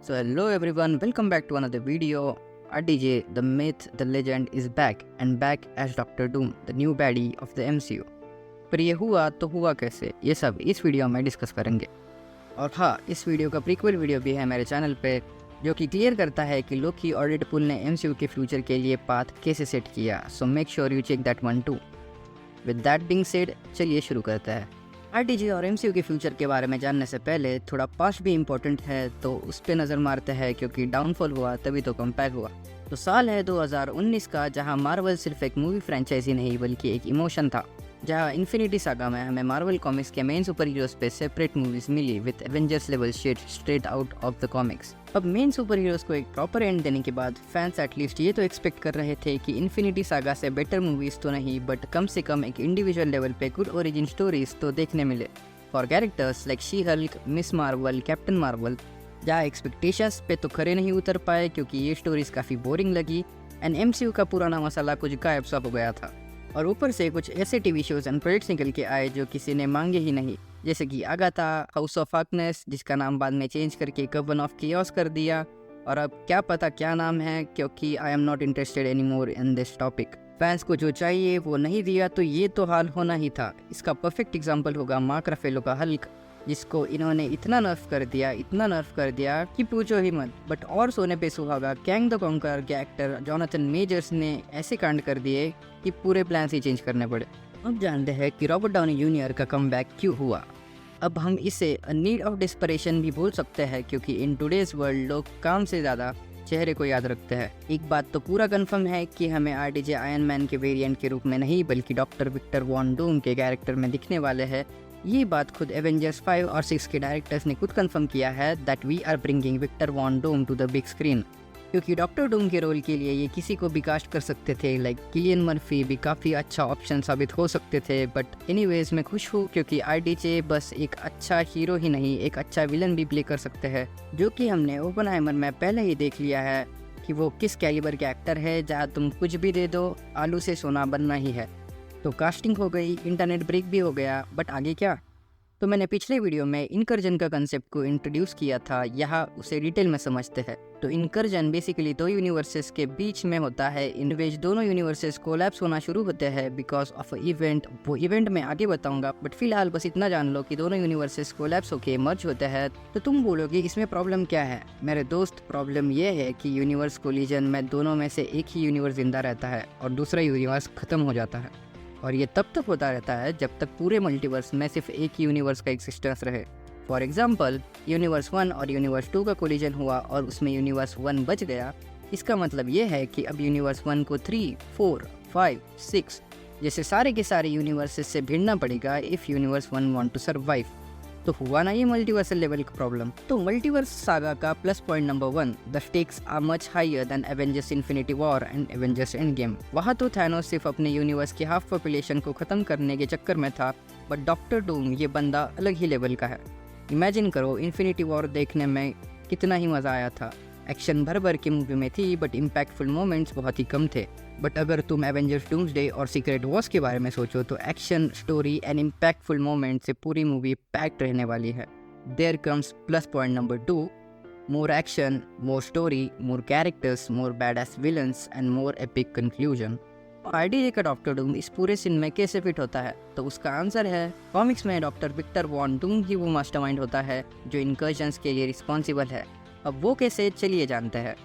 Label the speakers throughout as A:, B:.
A: So hello everyone, welcome back to another video. RDJ, the myth, the legend is back and back as Doctor Doom, the new baddie of the MCU. पर ये हुआ तो हुआ कैसे, ये सब इस वीडियो में डिस्कस करेंगे। और हाँ, इस वीडियो का प्रीक्वल वीडियो भी है मेरे चैनल पे, जो कि क्लियर करता है कि लोकी और डेडपूल ने MCU के फ्यूचर के लिए पाथ कैसे सेट किया। So make sure you check that one two. With that being said, चलिए शुरू करते हैं। RDJ और MCU के फ्यूचर के बारे में जानने से पहले थोड़ा पास्ट भी इम्पोर्टेंट है, तो उस पर नज़र मारते हैं, क्योंकि डाउनफॉल हुआ तभी तो कमबैक हुआ। तो साल है 2019 का, जहां मार्वल सिर्फ एक मूवी फ्रेंचाइजी नहीं बल्कि एक इमोशन था। जहां इन्फिनिटी सागा में हमें मार्वल कॉमिक्स के मेन सुपर हीरोज पे सेपरेट मूवीज मिली with Avengers level shit straight out of the comics. अब मेन सुपर हीरोज को एक प्रॉपर एंड देने के बाद फैंस एटलीस्ट ये तो एक्सपेक्ट कर रहे थे कि इन्फिनिटी सागा से बेटर मूवीज तो नहीं, बट कम से कम एक इंडिविजुअल लेवल पे गुड ओरिजिन स्टोरीज तो देखने मिले for characters like she Hulk, miss Marvel, captain Marvel. जहाँ एक्सपेक्टेशंस पे तो खरे नहीं उतर पाए, क्योंकि ये स्टोरीज काफ़ी बोरिंग लगी एंड MCU का पुराना मसाला कुछ गायब सा हो गया था। और ऊपर से कुछ ऐसे टीवी शोज एंड प्रोजेक्ट्स निकल के आए जो किसी ने मांगे ही नहीं, जैसे कि आगाथा, हाउस ऑफ हार्कनेस, जिसका नाम बाद में चेंज करके कवन ऑफ कियोस कर दिया, और अब क्या पता क्या नाम है, क्योंकि I am not interested any more in this topic. Fans को जो चाहिए वो नहीं दिया, तो ये तो हाल होना ही था। इसका परफेक्ट एग्जाम्पल होगा मार्क रफेलो का हल्क, जिसको इन्होंने इतना नर्फ कर दिया कि पूछो ही मत। बट और सोने पे सुहागा कैंग द कॉन्करर के एक्टर जोनाथन मेजर्स ने ऐसे कांड कर दिए कि पूरे प्लान ही चेंज करने पड़े। अब जानते हैं कि रॉबर्ट डाउनी जूनियर का कमबैक क्यों हुआ। अब हम इसे नीड ऑफ डिस्परेशन भी बोल सकते हैं, क्योंकि इन टुडेज वर्ल्ड लोग काम से ज़्यादा चेहरे को याद रखते हैं। एक बात तो पूरा कंफर्म है कि हमें RDJ आयरन मैन के वेरिएंट के रूप में नहीं, बल्कि डॉक्टर विक्टर वॉन डूम के कैरेक्टर में दिखने वाले हैं। ये बात खुद एवेंजर्स 5 और 6 के डायरेक्टर्स ने खुद कंफर्म किया है that we are bringing Victor Von Doom to the big screen. क्योंकि डॉक्टर डूम के रोल के लिए ये किसी को भी कास्ट कर सकते थे, लाइक किलियन मर्फी भी काफ़ी अच्छा ऑप्शन साबित हो सकते थे। बट एनीवेज मैं खुश हूँ, क्योंकि RDJ बस एक अच्छा हीरो ही नहीं, एक अच्छा विलन भी प्ले कर सकते हैं, जो कि हमने ओपनहाइमर में पहले ही देख लिया है कि वो किस कैलिबर के एक्टर है। जहाँ तुम कुछ भी दे दो, आलू से सोना बनना ही है। तो कास्टिंग हो गई, इंटरनेट ब्रेक भी हो गया, बट आगे क्या? तो मैंने पिछले वीडियो में इनकर्जन का कंसेप्ट को इंट्रोड्यूस किया था, यहाँ उसे डिटेल में समझते हैं। तो इनकर्जन बेसिकली दो यूनिवर्सेस के बीच में होता है, इन विच दोनों यूनिवर्सेस कोलैप्स होना शुरू होते हैं बिकॉज ऑफ अ इवेंट। वो इवेंट मैं आगे बताऊंगा, बट फिलहाल बस इतना जान लो कि दोनों यूनिवर्सेस कोलैप्स होके मर्ज होते हैं। तो तुम बोलोगे इसमें प्रॉब्लम क्या है? मेरे दोस्त, प्रॉब्लम ये है कि यूनिवर्स कोलिजन में दोनों में से एक ही यूनिवर्स जिंदा रहता है और दूसरा यूनिवर्स खत्म हो जाता है। और ये तब तक होता रहता है जब तक पूरे मल्टीवर्स में सिर्फ एक ही यूनिवर्स का एग्जिस्टेंस रहे। फॉर एग्जांपल, यूनिवर्स 1 और यूनिवर्स 2 का कोलिजन हुआ और उसमें यूनिवर्स 1 बच गया। इसका मतलब ये है कि अब यूनिवर्स 1 को 3, 4, 5, 6 जैसे सारे के सारे यूनिवर्सेस से भिड़ना पड़ेगा if universe 1 want to survive. तो हुआ ना ये मल्टीवर्सल लेवल का प्रॉब्लम। तो मल्टीवर्स सागा का plus point number 1, the stakes are much higher than Avengers Infinity War and Avengers Endgame. वहाँ तो थैनोस सिर्फ अपने यूनिवर्स की हाफ पॉपुलेशन को ख़त्म करने के चक्कर में था, बट डॉक्टर डूम ये बंदा अलग ही लेवल का है। इमेजिन करो, इन्फिनिटी वॉर देखने में कितना ही मज़ा आया था। एक्शन भर भर की मूवी में थी, बट इम्पैक्टफुल मोमेंट्स बहुत ही कम थे। बट अगर तुम एवेंजर्स डूम्सडे और सीक्रेट वॉर्स के बारे में सोचो, तो action, story and impactful moment से पूरी मूवी पैक्ड रहने वाली है। There comes plus point number 2, more action, more story, more characters, more badass villains and more epic conclusion. RDJ का डॉक्टर डूम इस पूरे सीन में कैसे फिट होता है? तो उसका आंसर है, कॉमिक्स में डॉक्टर विक्टर वॉन डूम ही वो मास्टरमाइंड होता है जो इनकर्जन्स के लिए रिस्पॉन्सिबल है। अब वो कैसे, चलिए जानते हैं।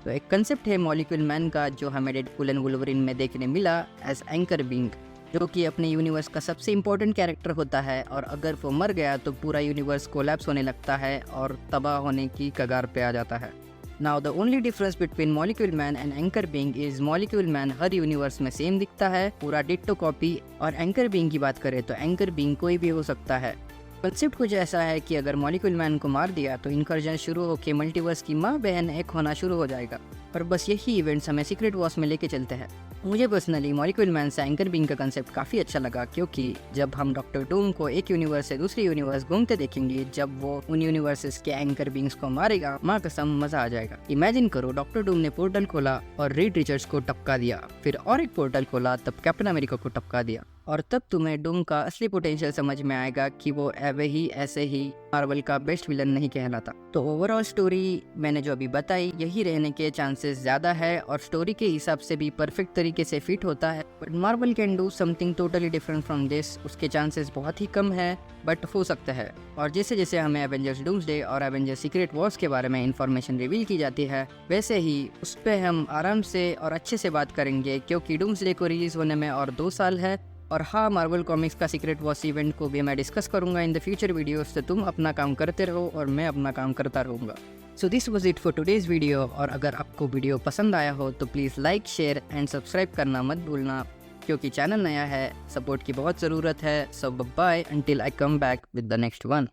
A: तो एक कंसेप्ट है मॉलिक्यूल मैन का, जो हमें डेडपूल एंड वुल्वरिन में देखने मिला एज एंकर बीइंग, जो कि अपने यूनिवर्स का सबसे इंपॉर्टेंट कैरेक्टर होता है, और अगर वो मर गया तो पूरा यूनिवर्स कोलैप्स होने लगता है और तबाह होने की कगार पे आ जाता है। Now the only difference between molecule man and anchor being is molecule man her universe में सेम दिखता है, पूरा डिट्टो कॉपी, और एंकर बीइंग की बात करें तो एंकर बीइंग कोई भी हो सकता है। कंसेप्ट कुछ ऐसा है कि अगर मॉलिक्यूल मैन को मार दिया तो इनकर्जन शुरू होकर मल्टीवर्स की माँ बहन एक होना शुरू हो जाएगा। पर बस यही इवेंट्स हमें सीक्रेट वॉर्स में लेके चलते हैं। मुझे पर्सनली मॉलिक्यूल मैन से एंकर बीइंग का कंसेप्ट काफ़ी अच्छा लगा, क्योंकि जब हम डॉक्टर डूम को एक यूनिवर्स से दूसरे यूनिवर्स घूमते देखेंगे, जब वो उन यूनिवर्सेस के एंकर बीइंग्स को मारेगा, माँ कसम मजा आ जाएगा। इमेजिन करो, डॉक्टर डूम ने पोर्टल खोला और रीड रिचर्ड्स को टपका दिया, फिर और एक पोर्टल खोला, तब कैप्टन अमेरिका को टपका दिया। और तब तुम्हें डूम का असली पोटेंशियल समझ में आएगा कि वो ऐसे ही मार्वल का बेस्ट विलन नहीं कहलाता। तो ओवरऑल स्टोरी मैंने जो अभी बताई यही रहने के चांसेस ज़्यादा है और स्टोरी के हिसाब से भी परफेक्ट तरीके से फिट होता है। But Marvel can do something totally different from this, उसके चांसेस बहुत ही कम है बट हो सकता है। और जैसे जैसे हमें एवेंजर्स डूम्सडे और एवेंजर्स सीक्रेट वॉर्स के बारे में इंफॉर्मेशन रिवील की जाती है वैसे ही उस पर हम आराम से और अच्छे से बात करेंगे, क्योंकि डूम्सडे को रिलीज होने में और 2 साल है। और हाँ, मार्वल कॉमिक्स का सीक्रेट वॉर्स इवेंट को भी मैं डिस्कस करूंगा इन द फ्यूचर वीडियोस, तो तुम अपना काम करते रहो और मैं अपना काम करता रहूँगा। So this was it for today's video. और अगर आपको वीडियो पसंद आया हो तो please like, share and subscribe करना मत भूलना, क्योंकि चैनल नया है, सपोर्ट की बहुत ज़रूरत है। So bye until I come back with the next one.